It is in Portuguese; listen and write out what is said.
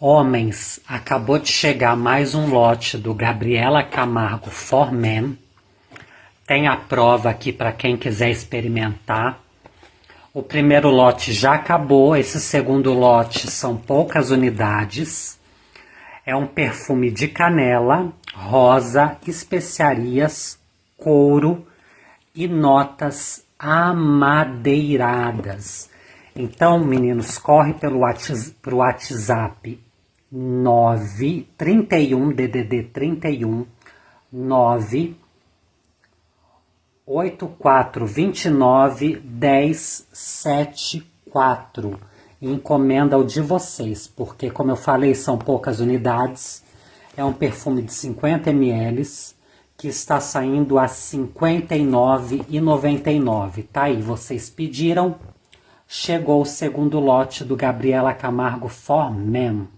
Homens, acabou de chegar mais um lote do Gabriela Camargo For Men. Tem a prova aqui para quem quiser experimentar. O primeiro lote já acabou, esse segundo lote são poucas unidades. É um perfume de canela, rosa, especiarias, couro e notas amadeiradas. Então, meninos, corre pro WhatsApp 931 DDD 31 9 8429 1074 e encomenda o de vocês, porque como eu falei, são poucas unidades. É um perfume de 50 ml que está saindo a R$ 59,99. Tá aí, vocês pediram. Chegou o segundo lote do Gabriela Camargo For Men.